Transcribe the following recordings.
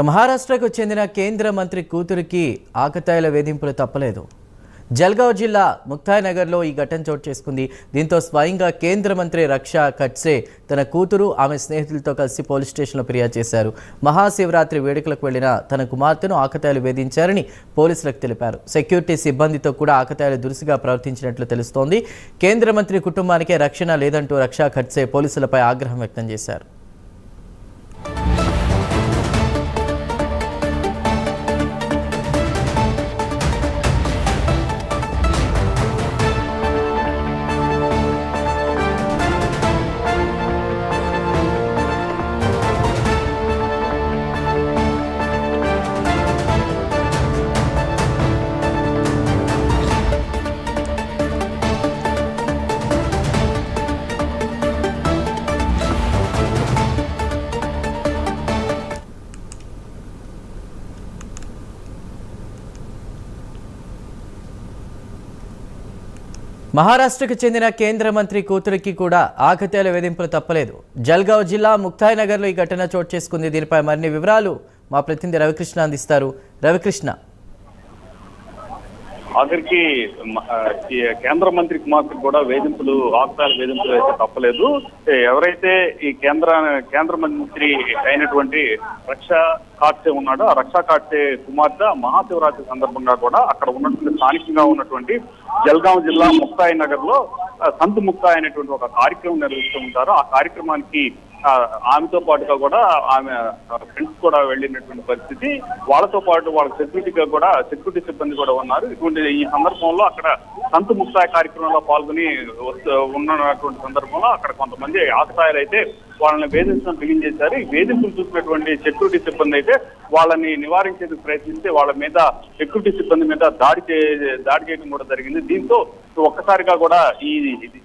మహారాష్ట్రకు చెందిన కేంద్ర మంత్రి కూతురికి ఆకతాయిల వేధింపులు తప్పలేదు. జల్గావ్ జిల్లా ముక్తాయ్ నగర్లో ఈ ఘటన చోటు చేసుకుంది. దీంతో స్వయంగా కేంద్ర మంత్రి రక్షా ఖడ్సే తన కూతురు ఆమె స్నేహితులతో కలిసి పోలీస్ స్టేషన్లో ఫిర్యాదు చేశారు. మహాశివరాత్రి వేడుకలకు వెళ్లిన తన కుమార్తెను ఆకతాయిలు వేధించారని పోలీసులకు తెలిపారు. సెక్యూరిటీ సిబ్బందితో కూడా ఆకతాయిలు దురుసుగా ప్రవర్తించినట్లు తెలుస్తోంది. కేంద్ర మంత్రి కుటుంబానికే రక్షణ లేదంటూ రక్షా ఖడ్సే పోలీసులపై ఆగ్రహం వ్యక్తం చేశారు. మహారాష్ట్రకు చెందిన కేంద్ర మంత్రి కూతురికి కూడా ఆకతాయిల వేధింపులు తప్పలేదు. జల్గావ్ జిల్లా ముక్తాయ్ నగర్లో ఈ ఘటన చోటు చేసుకుంది. దీనిపై మరిన్ని వివరాలు మా ప్రతినిధి రవికృష్ణ అందిస్తారు. రవికృష్ణ, ఆఖరికి కేంద్ర మంత్రి కుమార్తెకు కూడా ఆకతాయిల వేధింపులు అయితే తప్పలేదు. ఎవరైతే ఈ కేంద్ర మంత్రి అయినటువంటి రక్షా ఖడ్సే ఉన్నాడో ఆ రక్షా ఖడ్సే కుమార్తె మహాశివరాత్రి సందర్భంగా కూడా అక్కడ ఉన్నటువంటి స్థానికంగా ఉన్నటువంటి జల్గావ్ జిల్లా ముక్తాయ్ నగర్ లో సంత్ ముక్తాయ్ అనేటువంటి ఒక కార్యక్రమం నిర్వహిస్తూ ఉంటారు. ఆ కార్యక్రమానికి ఆమెతో పాటుగా కూడా ఆమె ఫ్రెండ్స్ కూడా వెళ్ళినటువంటి పరిస్థితి. వాళ్ళతో పాటు వాళ్ళ సెక్యూరిటీ సిబ్బంది కూడా ఉన్నారు. ఈ సందర్భంలో అక్కడ సంత్ ముక్తాయ్ కార్యక్రమంలో పాల్గొని ఉన్నటువంటి సందర్భంలో అక్కడ కొంతమంది ఆకతాయిలు అయితే వాళ్ళని వేధించడం బిగిన్ చేశారు. ఈ వేధింపులు చూసినటువంటి సెక్యూరిటీ సిబ్బంది అయితే వాళ్ళని నివారించేందుకు ప్రయత్నిస్తే వాళ్ళ మీద సెక్యూరిటీ సిబ్బంది మీద దాడి చేయడం కూడా జరిగింది. దీంతో ఒక్కసారిగా కూడా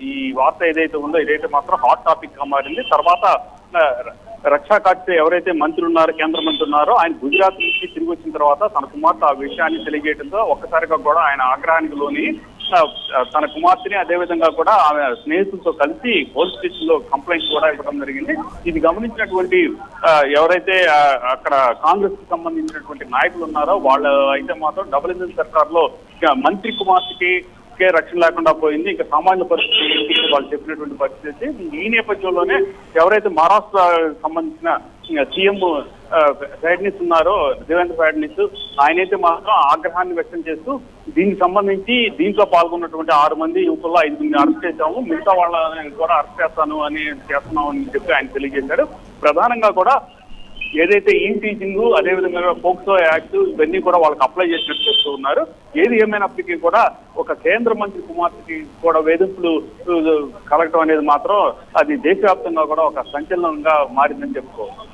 ఈ వార్త ఏదైతే ఉందో ఇదైతే మాత్రం హాట్ టాపిక్ గా మారింది. తర్వాత రక్షా ఖడ్సే ఎవరైతే కేంద్ర మంత్రి ఉన్నారో ఆయన గుజరాత్ నుంచి తిరిగి వచ్చిన తర్వాత తన కుమార్తె ఆ విషయాన్ని తెలియజేయడంతో ఒక్కసారిగా కూడా ఆయన ఆగ్రహానికి లోని తన కుమార్తెని అదేవిధంగా కూడా ఆమె స్నేహితులతో కలిసి పోలీస్ స్టేషన్ లో కంప్లైంట్ కూడా ఇవ్వడం జరిగింది. ఇది గమనించినటువంటి ఎవరైతే అక్కడ కాంగ్రెస్ కి సంబంధించినటువంటి నాయకులు ఉన్నారో వాళ్ళు అయితే మాత్రం డబుల్ ఇంజిన్ సర్కార్ లో మంత్రి కుమార్తెకి రక్షణ లేకుండా పోయింది, ఇంకా సామాన్య పరిస్థితి వాళ్ళు చెప్పినటువంటి పరిస్థితి. ఈ నేపథ్యంలోనే ఎవరైతే మహారాష్ట్ర సంబంధించిన సీఎం ఫడ్నీస్ ఉన్నారో దేవేంద్ర ఫడ్నీస్ ఆయనైతే మాత్రం ఆగ్రహాన్ని వ్యక్తం చేస్తూ దీనికి సంబంధించి దీంట్లో పాల్గొన్నటువంటి 6 మంది యువకుల్లో 5 మందిని అరెస్ట్ చేశాము, మిగతా వాళ్ళని కూడా అరెస్ట్ చేస్తున్నాం అని చెప్పి ఆయన తెలియజేశాడు. ప్రధానంగా కూడా ఏదైతే టీచింగ్ అదేవిధంగా పోక్సో యాక్ట్ ఇవన్నీ కూడా వాళ్ళకి అప్లై చేసినట్టు చెప్తూ ఉన్నారు. ఏది ఏమైనప్పటికీ కూడా ఒక కేంద్ర మంత్రి కుమార్తెకి కూడా వేధింపులు కలగటం అనేది మాత్రం అది దేశవ్యాప్తంగా కూడా ఒక సంచలనంగా మారిందని చెప్పుకోవచ్చు.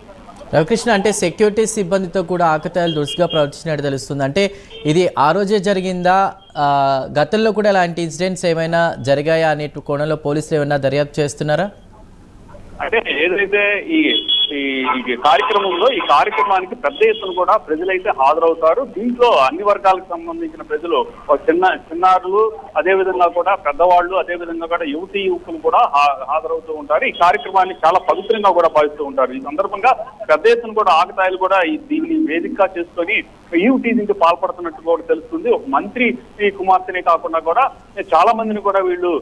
రవికృష్ణ, అంటే సెక్యూరిటీ సిబ్బందితో కూడా ఆకతాయిలు దురుసుగా ప్రవర్తించినట్టు తెలుస్తుంది. అంటే ఇది ఆ రోజే జరిగిందా, గతంలో కూడా ఇలాంటి ఇన్సిడెంట్స్ ఏమైనా జరిగాయా అనే కోణంలో పోలీసులు ఏమైనా దర్యాప్తు చేస్తున్నారా? అంటే ఏదైతే ఈ కార్యక్రమానికి పెద్ద ఎత్తున కూడా ప్రజలైతే హాజరవుతారు. దీంట్లో అన్ని వర్గాలకు సంబంధించిన ప్రజలు చిన్నారులు అదేవిధంగా కూడా పెద్దవాళ్ళు అదేవిధంగా కూడా యువకులు కూడా హాజరవుతూ ఉంటారు. ఈ కార్యక్రమాన్ని చాలా పవిత్రంగా కూడా భావిస్తూ ఉంటారు. ఈ సందర్భంగా పెద్ద ఎత్తున కూడా ఆకతాయిలు కూడా దీన్ని వేదికగా చేసుకొని టీజింగ్ కి పాల్పడుతున్నట్టు కూడా తెలుస్తుంది. ఒక మంత్రి ఈ కుమార్తెనే కాకుండా కూడా చాలా మందిని కూడా వీళ్ళు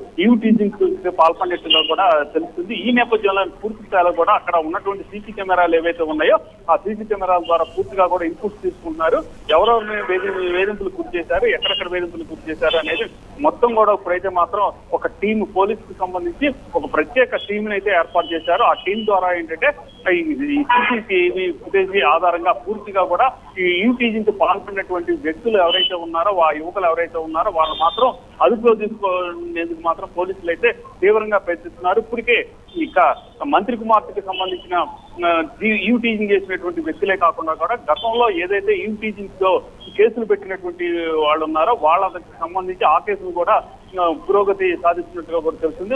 టీజింగ్ పాల్పడినట్టుగా కూడా తెలుస్తుంది. ఈ నేపథ్యంలో పూర్తి స్థాయిలో కూడా అక్కడ ఉన్నటువంటి సీసీ కెమెరాలు ఏవైతే ఉన్నాయో ఆ సీసీ కెమెరాల ద్వారా పూర్తిగా కూడా ఇన్పుట్స్ తీసుకుంటున్నారు. ఎవరెవరిని వేధింపులు గురి చేశారు, ఎక్కడెక్కడ వేధింపులు గురి చేశారు అనేది మొత్తం కూడా ఇప్పుడైతే మాత్రం ఒక టీం పోలీస్ కి సంబంధించి ఒక ప్రత్యేక టీం అయితే ఏర్పాటు చేశారు. ఆ టీం ద్వారా ఏంటంటే ఈ సీసీటీవీ ఫుటేజ్ ఆధారంగా పూర్తిగా కూడా ఈ టీజింగ్ కి పాల్పడినటువంటి వ్యక్తులు ఎవరైతే ఉన్నారో ఆ యువకులు ఎవరైతే ఉన్నారో వాళ్ళు మాత్రం అదుపులో తీసుకునేందుకు మాత్రం పోలీసులు అయితే తీవ్రంగా ప్రయత్నిస్తున్నారు. ఇప్పటికే ఇక మంత్రి కుమార్తెకి సంబంధించిన టీజింగ్ చేసినటువంటి వ్యక్తులే కాకుండా కూడా గతంలో ఏదైతే టీజింగ్ తో కేసులు పెట్టినటువంటి వాళ్ళు ఉన్నారో వాళ్ళకి సంబంధించి ఆ కేసులు కూడా పురోగతి సాధిస్తున్నట్టుగా కూడా తెలుస్తుంది.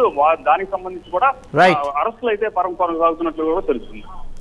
దానికి సంబంధించి కూడా అరెస్టులు అయితే కొనసాగుతున్నట్లు కూడా తెలుస్తుంది.